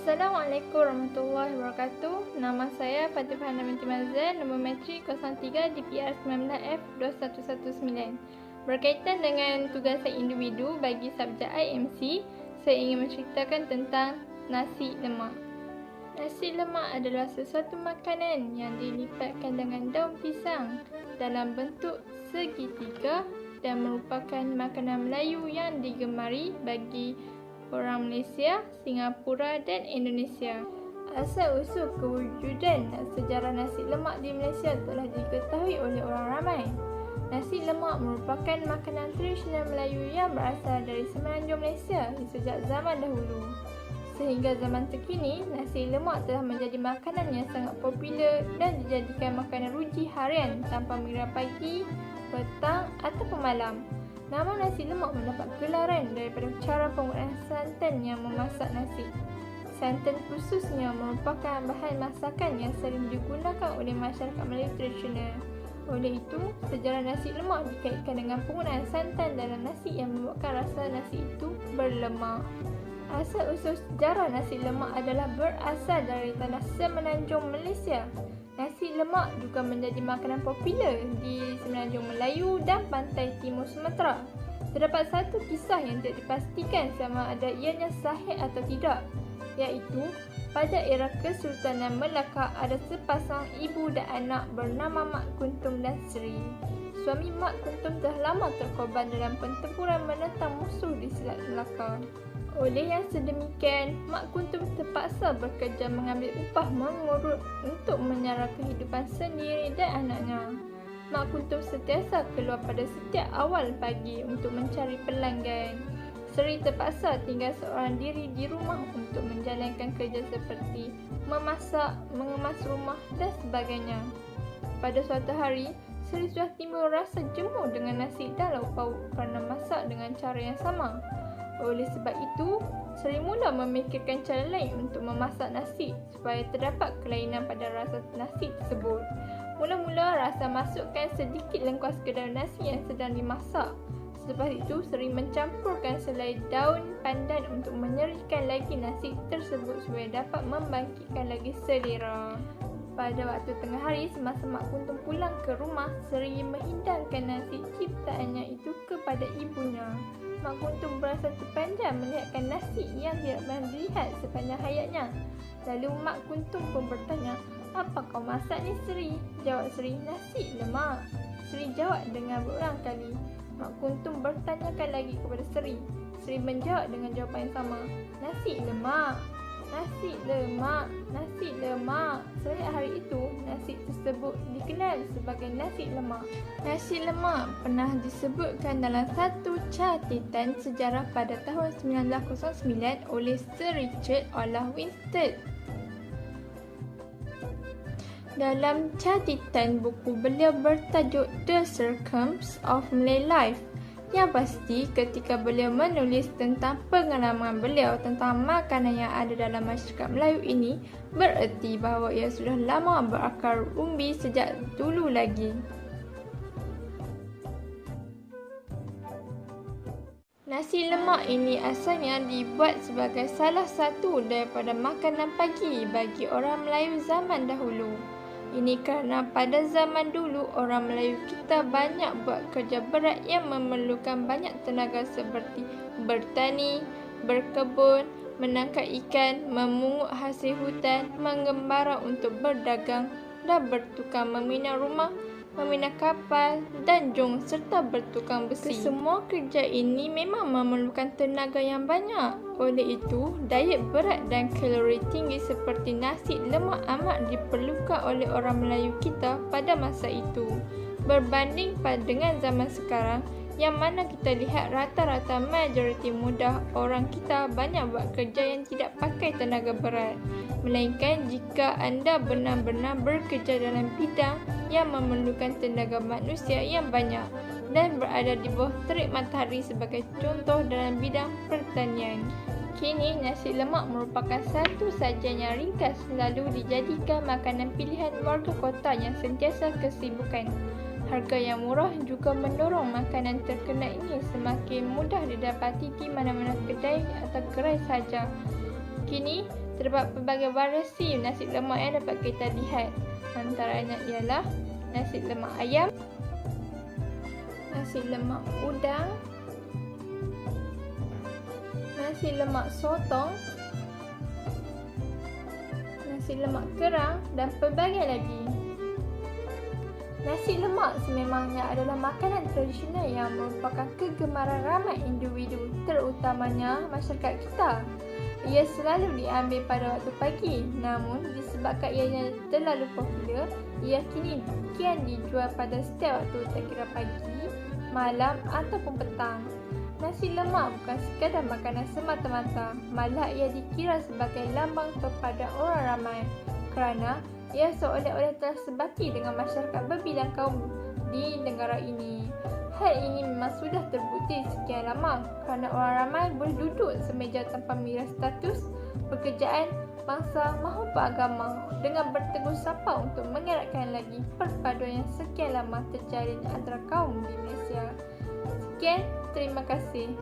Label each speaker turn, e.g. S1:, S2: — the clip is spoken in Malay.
S1: Assalamualaikum warahmatullahi wabarakatuh. Nama saya Fatimah Hana binti Mazlan, nombor matrik 03 DPR 19F2119. Berkaitan dengan tugasan individu bagi subjek IMC, saya ingin menceritakan tentang nasi lemak. Nasi lemak adalah sesuatu makanan yang dilipatkan dengan daun pisang dalam bentuk segitiga dan merupakan makanan Melayu yang digemari bagi orang Malaysia, Singapura dan Indonesia. Asal-usul kewujudan sejarah nasi lemak di Malaysia telah diketahui oleh orang ramai. Nasi lemak merupakan makanan tradisional Melayu yang berasal dari semenanjung Malaysia sejak zaman dahulu. Sehingga zaman terkini, nasi lemak telah menjadi makanan yang sangat popular dan dijadikan makanan ruji harian tanpa mengira pagi, petang ataupun malam. Nama nasi lemak mendapat gelaran daripada cara penggunaan santan yang memasak nasi. Santan khususnya merupakan bahan masakan yang sering digunakan oleh masyarakat Melayu tradisional. Oleh itu, sejarah nasi lemak dikaitkan dengan penggunaan santan dalam nasi yang membuatkan rasa nasi itu berlemak. Asal-usul sejarah nasi lemak adalah berasal dari tanah semenanjung Malaysia. Nasi lemak juga menjadi makanan popular di semenanjung Melayu dan pantai timur Sumatera. Terdapat satu kisah yang tidak dipastikan sama ada ianya sahih atau tidak, iaitu pada era Kesultanan Melaka ada sepasang ibu dan anak bernama Mak Kuntum dan Seri. Suami Mak Kuntum telah lama terkorban dalam pertempuran menentang musuh di Selat Melaka. Oleh yang sedemikian, Mak Kuntum terpaksa bekerja mengambil upah mengurut untuk menyara kehidupan sendiri dan anaknya. Mak Kuntum sentiasa keluar pada setiap awal pagi untuk mencari pelanggan. Seri terpaksa tinggal seorang diri di rumah untuk menjalankan kerja seperti memasak, mengemas rumah dan sebagainya. Pada suatu hari, Seri sudah timbul rasa jemu dengan nasi dan lauk pauk kerana masak dengan cara yang sama. Oleh sebab itu, Seri mula memikirkan cara lain untuk memasak nasi supaya terdapat kelainan pada rasa nasi tersebut. Mula-mula rasa masukkan sedikit lengkuas ke dalam nasi yang sedang dimasak. Selepas itu, Seri mencampurkan selai daun pandan untuk menyerikan lagi nasi tersebut supaya dapat membangkitkan lagi selera. Pada waktu tengah hari, semasa Mak Kuntum pulang ke rumah, Seri menghidangkan nasi ciptaannya itu kepada ibunya. Mak Kuntum berasa terpanjang melihatkan nasi yang tidak pernah dilihat sepanjang hayatnya. Lalu Mak Kuntum pun bertanya, "Apa kau masak ni, Seri?" Jawab Seri, "Nasi lemak." Seri jawab dengan berulang kali. Mak Kuntum bertanyakan lagi kepada Seri. Seri menjawab dengan jawapan yang sama, "Nasi lemak. Nasi lemak, nasi lemak." Sejak hari itu, nasi tersebut dikenal sebagai nasi lemak. Nasi lemak pernah disebutkan dalam satu catatan sejarah pada tahun 1909 oleh Sir Richard Olaf Winstead. Dalam catatan buku beliau bertajuk The Circumstances of Malay Life. Yang pasti, ketika beliau menulis tentang pengalaman beliau tentang makanan yang ada dalam masyarakat Melayu ini, bererti bahawa ia sudah lama berakar umbi sejak dulu lagi. Nasi lemak ini asalnya dibuat sebagai salah satu daripada makanan pagi bagi orang Melayu zaman dahulu. Ini kerana pada zaman dulu orang Melayu kita banyak buat kerja berat yang memerlukan banyak tenaga seperti bertani, berkebun, menangkap ikan, memungut hasil hutan, menggembara untuk berdagang dan bertukang membina rumah, membina kapal dan jong serta bertukang besi. Kesemua kerja ini memang memerlukan tenaga yang banyak. Oleh itu, diet berat dan kalori tinggi seperti nasi lemak amat diperlukan oleh orang Melayu kita pada masa itu. Berbanding dengan zaman sekarang, yang mana kita lihat rata-rata majoriti muda orang kita banyak buat kerja yang tidak pakai tenaga berat. Melainkan jika anda benar-benar bekerja dalam bidang yang memerlukan tenaga manusia yang banyak dan berada di bawah terik matahari sebagai contoh dalam bidang pertanian. Kini, nasi lemak merupakan satu sajian yang ringkas lalu dijadikan makanan pilihan warga kota yang sentiasa kesibukan. Harga yang murah juga mendorong makanan terkenal ini semakin mudah didapati di mana-mana kedai atau gerai saja. Kini, Terdapat pelbagai variasi nasi lemak yang dapat kita lihat. Antaranya ialah nasi lemak ayam, nasi lemak udang, nasi lemak sotong, nasi lemak kerang dan pelbagai lagi. Nasi lemak sememangnya adalah makanan tradisional yang merupakan kegemaran ramai individu, terutamanya masyarakat kita. Ia selalu diambil pada waktu pagi, namun disebabkan ianya terlalu popular, ia kini kian dijual pada setiap waktu, tak kira pagi, malam ataupun petang. Nasi lemak bukan sekadar makanan semata-mata, malah ia dikira sebagai lambang perpaduan orang ramai kerana ia seoleh-oleh telah sebati dengan masyarakat berbilang kaum di negara ini. Hal ini memang sudah terbukti sekian lama kerana orang ramai boleh duduk semeja tanpa mengira status, pekerjaan, bangsa maupun agama dengan bertegur sapa untuk mengeratkan lagi perpaduan yang sekian lama terjalin antara kaum di Malaysia. Sekian, terima kasih.